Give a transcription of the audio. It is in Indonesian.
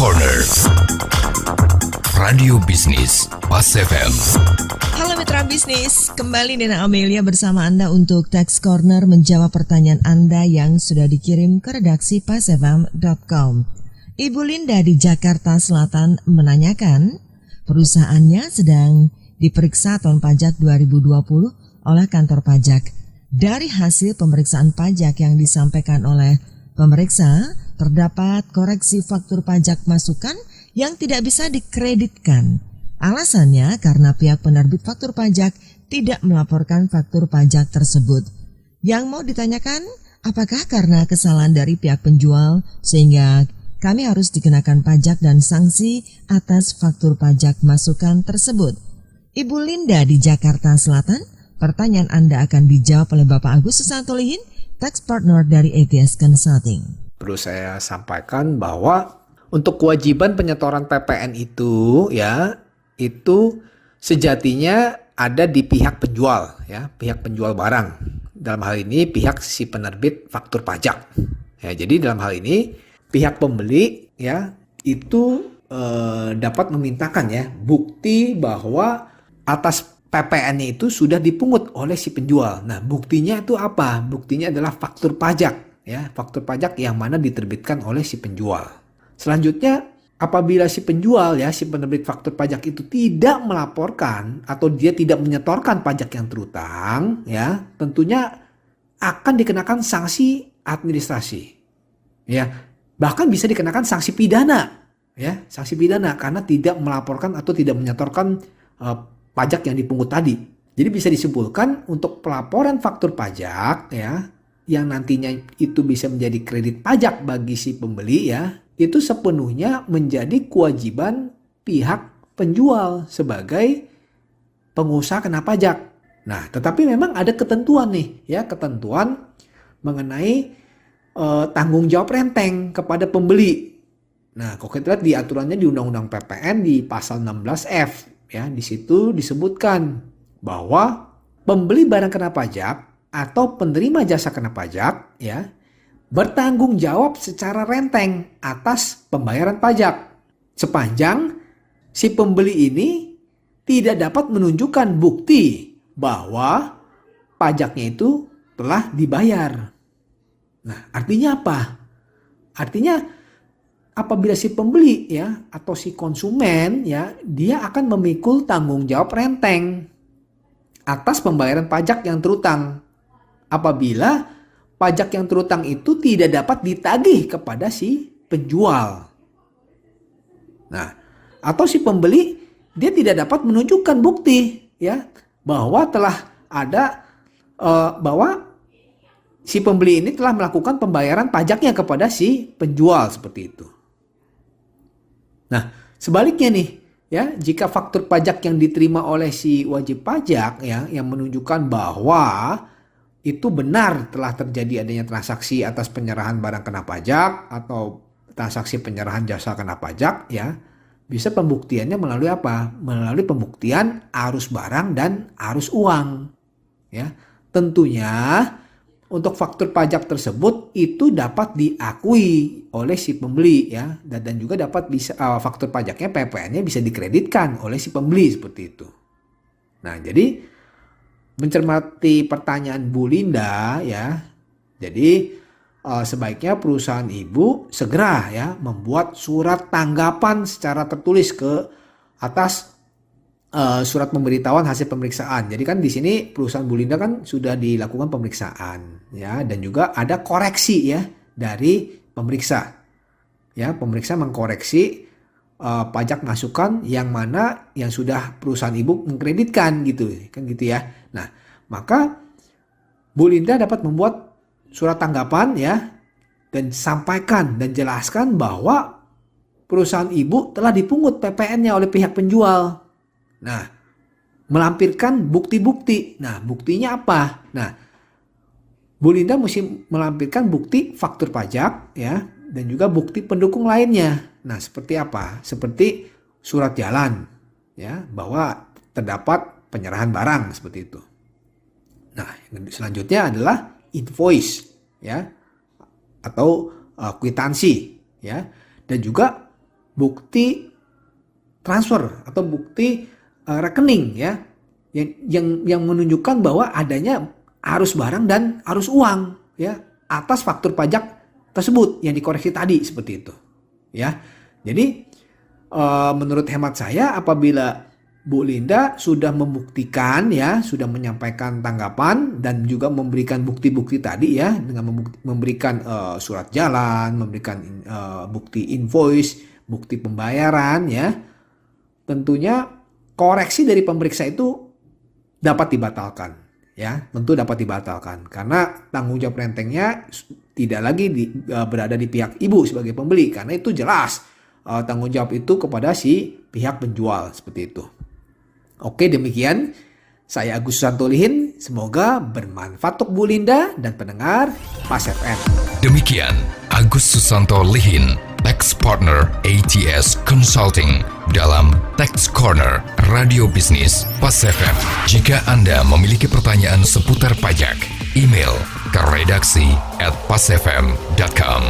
Corner Radio Bisnis Pas FM. Halo mitra bisnis, kembali Nina Amelia bersama Anda untuk Tax Corner menjawab pertanyaan Anda yang sudah dikirim ke redaksi pasfm.com. Ibu Linda di Jakarta Selatan menanyakan, perusahaannya sedang diperiksa tahun pajak 2020 oleh kantor pajak. Dari hasil pemeriksaan pajak yang disampaikan oleh pemeriksa, terdapat koreksi faktur pajak masukan yang tidak bisa dikreditkan. Alasannya karena pihak penerbit faktur pajak tidak melaporkan faktur pajak tersebut. Yang mau ditanyakan, apakah karena kesalahan dari pihak penjual sehingga kami harus dikenakan pajak dan sanksi atas faktur pajak masukan tersebut? Ibu Linda di Jakarta Selatan, pertanyaan Anda akan dijawab oleh Bapak Agus Susanto-Lihin, Tax Partner dari ATS Consulting. Perlu saya sampaikan bahwa untuk kewajiban penyetoran PPN itu itu sejatinya ada di pihak penjual, pihak penjual barang. Dalam hal ini pihak si penerbit faktur pajak. Jadi dalam hal ini pihak pembeli itu dapat memintakan bukti bahwa atas PPN-nya itu sudah dipungut oleh si penjual. Nah, buktinya itu apa? Buktinya adalah faktur pajak. Faktur pajak yang mana diterbitkan oleh si penjual. Selanjutnya, apabila si penjual si penerbit faktur pajak itu tidak melaporkan atau dia tidak menyetorkan pajak yang terutang, tentunya akan dikenakan sanksi administrasi. Bahkan bisa dikenakan sanksi pidana, sanksi pidana karena tidak melaporkan atau tidak menyetorkan pajak yang dipungut tadi. Jadi bisa disimpulkan untuk pelaporan faktur pajak yang nantinya itu bisa menjadi kredit pajak bagi si pembeli itu sepenuhnya menjadi kewajiban pihak penjual sebagai pengusaha kena pajak. Nah, tetapi memang ada ketentuan ketentuan mengenai tanggung jawab renteng kepada pembeli. Nah, kalau kita lihat di aturannya di Undang-Undang PPN di pasal 16F, di situ disebutkan bahwa pembeli barang kena pajak atau penerima jasa kena pajak bertanggung jawab secara renteng atas pembayaran pajak sepanjang si pembeli ini tidak dapat menunjukkan bukti bahwa pajaknya itu telah dibayar. Nah, artinya apa? Artinya apabila si pembeli atau si konsumen dia akan memikul tanggung jawab renteng atas pembayaran pajak yang terutang apabila pajak yang terutang itu tidak dapat ditagih kepada si penjual. Nah, atau si pembeli dia tidak dapat menunjukkan bukti bahwa telah ada bahwa si pembeli ini telah melakukan pembayaran pajaknya kepada si penjual seperti itu. Nah, sebaliknya nih jika faktur pajak yang diterima oleh si wajib pajak yang menunjukkan bahwa itu benar telah terjadi adanya transaksi atas penyerahan barang kena pajak atau transaksi penyerahan jasa kena pajak bisa pembuktiannya melalui apa? Melalui pembuktian arus barang dan arus uang. Tentunya untuk faktur pajak tersebut itu dapat diakui oleh si pembeli dan juga dapat bisa faktur pajaknya PPN-nya bisa dikreditkan oleh si pembeli seperti itu. Nah, jadi mencermati pertanyaan Bu Linda jadi sebaiknya perusahaan ibu segera membuat surat tanggapan secara tertulis ke atas surat pemberitahuan hasil pemeriksaan. Jadi kan di sini perusahaan Bu Linda kan sudah dilakukan pemeriksaan dan juga ada koreksi dari pemeriksa. Pemeriksa mengkoreksi pajak masukan yang mana yang sudah perusahaan ibu mengkreditkan gitu ya. Nah, maka Bu Linda dapat membuat surat tanggapan dan sampaikan dan jelaskan bahwa perusahaan ibu telah dipungut PPN-nya oleh pihak penjual. Nah, melampirkan bukti-bukti. Nah, buktinya apa? Nah, Bu Linda mesti melampirkan bukti faktur pajak dan juga bukti pendukung lainnya. Nah, seperti apa? Seperti surat jalan bahwa terdapat penyerahan barang seperti itu. Nah, selanjutnya adalah invoice atau kwitansi dan juga bukti transfer atau bukti rekening ya yang menunjukkan bahwa adanya arus barang dan arus uang ya atas faktur pajak tersebut yang dikoreksi tadi seperti itu ya. Jadi menurut hemat saya apabila Bu Linda sudah membuktikan ya, sudah menyampaikan tanggapan dan juga memberikan bukti-bukti tadi ya dengan memberikan surat jalan, memberikan bukti invoice, bukti pembayaran ya. Tentunya koreksi dari pemeriksa itu dapat dibatalkan ya, tentu dapat dibatalkan karena tanggung jawab rentengnya tidak lagi berada di pihak ibu sebagai pembeli karena itu jelas tanggung jawab itu kepada si pihak penjual seperti itu. Oke, demikian saya Agus Susanto Lihin, semoga bermanfaat untuk Bu Linda dan pendengar Pas FM. Demikian Agus Susanto Lihin, Tax Partner ATS Consulting dalam Tax Corner Radio Bisnis Pas FM. Jika Anda memiliki pertanyaan seputar pajak, email ke redaksi@pasfm.com.